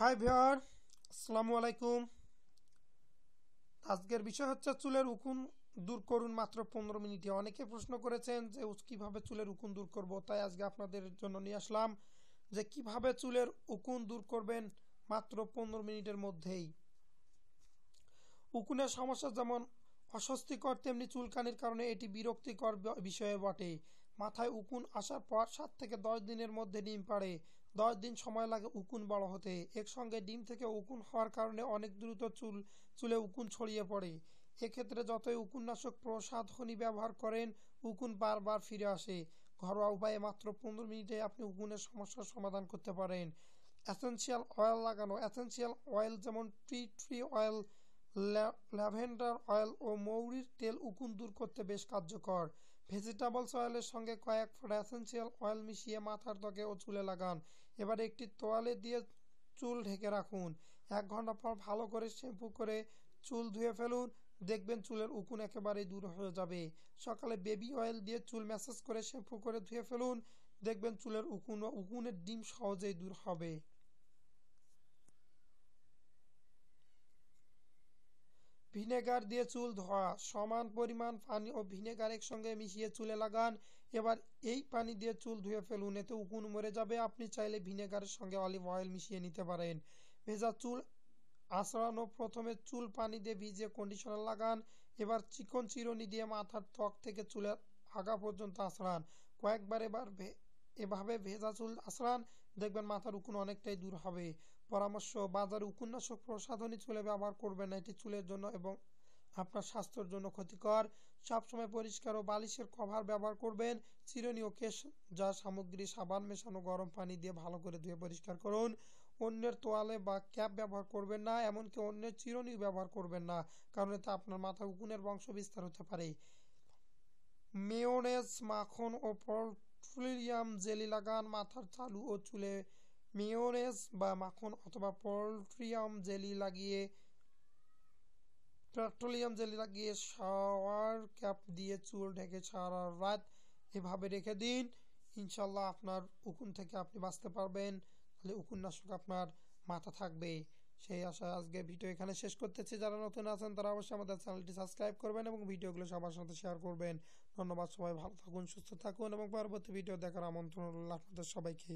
High viewer, আসসালামু আলাইকুম। আজকের বিষয় হচ্ছে চুলের উকুন দূর করুন মাত্র 15 মিনিটে। অনেকে প্রশ্ন করেছেন যে কিভাবে চুলের উকুন দূর করব, তাই আজকে আপনাদের জন্য নিয়ে আসলাম যে কিভাবে চুলের উকুন দূর করবেন মাত্র 15 মিনিটের মধ্যেই। উকুনের সমস্যা যেমন অস্বস্তিকর, তেমনি চুলকানির কারণে এটি বিরক্তিকর বিষয় বটে। মাথায় উকুন আসার পর 7 থেকে 10 দিনের মধ্যে ডিম পাড়ে। 10 দিন সময় লাগে উকুন বড় হতে। একসঙ্গে ডিম থেকে উকুন হওয়ার কারণে অনেক দ্রুত চুলে উকুন ছড়িয়ে পড়ে। এক্ষেত্রে যতই উকুননাশক প্রসাধনী ব্যবহার করেন, উকুন বারবার ফিরে আসে। ঘরোয়া উপায়ে মাত্র 15 মিনিটে আপনি উকুনের সমস্যার সমাধান করতে পারেন। এসেনশিয়াল অয়েল লাগানো। এসেনশিয়াল অয়েল যেমন ট্রি অয়েল, ল্যাভেন্ডার অয়েল ও মৌরির তেল উকুন দূর করতে বেশ কার্যকর। ভেজিটেবলস অয়েলের সঙ্গে কয়েক ফোঁটা এসেনশিয়াল অয়েল মিশিয়ে মাথার ত্বকে ও চুলে লাগান। এবার একটি তোয়ালে দিয়ে চুল ঢেকে রাখুন। 1 ঘন্টা পর ভালো করে শ্যাম্পু করে চুল ধুয়ে ফেলুন। দেখবেন চুলের উকুন একেবারেই দূর হয়ে যাবে। সকালে বেবি অয়েল দিয়ে চুল ম্যাসাজ করে শ্যাম্পু করে ধুয়ে ফেলুন। দেখবেন চুলের উকুনের ডিম সহজেই দূর হবে। ভিনেগার দিয়ে চুল ধোয়া। সমান পরিমাণ পানি ও ভিনেগার একসঙ্গে মিশিয়ে চুলে লাগান। এবার এই পানি দিয়ে চুল ধুয়ে ফেলুন, এতে উকুন মরে যাবে। আপনি চাইলে ভিনেগারের সঙ্গে অলিভ অয়েল মিশিয়ে নিতে পারেন। ভেজা চুল আঁচড়ানো। প্রথমে চুল পানি দিয়ে ভিজিয়ে কন্ডিশনার লাগান। এবার চিকন চিরুনি দিয়ে মাথার ত্বক থেকে চুলের আগা পর্যন্ত আঁচড়ান। এভাবে ভেজা চুল আঁচড়ান, দেখবেন মাথার উকুন অনেকটাই দূর হবে। পরামর্শ: বাজারে উকুননাশক প্রসাধনী চুলে ব্যবহার করবেন না, এটি চুলের জন্য এবং আপনার স্বাস্থ্যের জন্য ক্ষতিকর। সবসময় পরিষ্কার ও বালিশের কভার ব্যবহার করবেন। চিরুনি ও কেশ যা সামগ্রী সাবান মেশানো গরম পানি দিয়ে ভালো করে ধুয়ে পরিষ্কার করুন। অন্যের তোয়ালে বা ক্যাপ ব্যবহার করবেন না, এমনকি অন্যের চিরুনি ব্যবহার করবেন না, কারণ এতে আপনার মাথায় উকুনের বংশ বিস্তার হতে পারে। মেয়োনেজ, মাখন ও পেট্রোলিয়াম জেলি লাগান মাথার তালু ও চুলে। মেয়োনেজ বা মাখন অথবা পেট্রোলিয়াম জেলি লাগিয়ে শাওয়ার ক্যাপ দিয়ে চুল ঢেকে সারা রাত এভাবে রেখে দিন। ইনশাল্লাহ আপনার উকুন থেকে আপনি বাঁচতে পারবেন। তাহলে উকুননাশক আপনার মাথা থাকবে। সেই আশায় আজকে ভিডিও এখানে শেষ করতেছি। যারা নতুন আছেন তারা অবশ্যই আমাদের চ্যানেলটি সাবস্ক্রাইব করবেন এবং ভিডিওগুলো সবার সাথে শেয়ার করবেন। ধন্যবাদ। সবাই ভালো থাকুন, সুস্থ থাকুন এবং পরবর্তী ভিডিও দেখার আমন্ত্রণ রইল আপনাদের সবাইকে।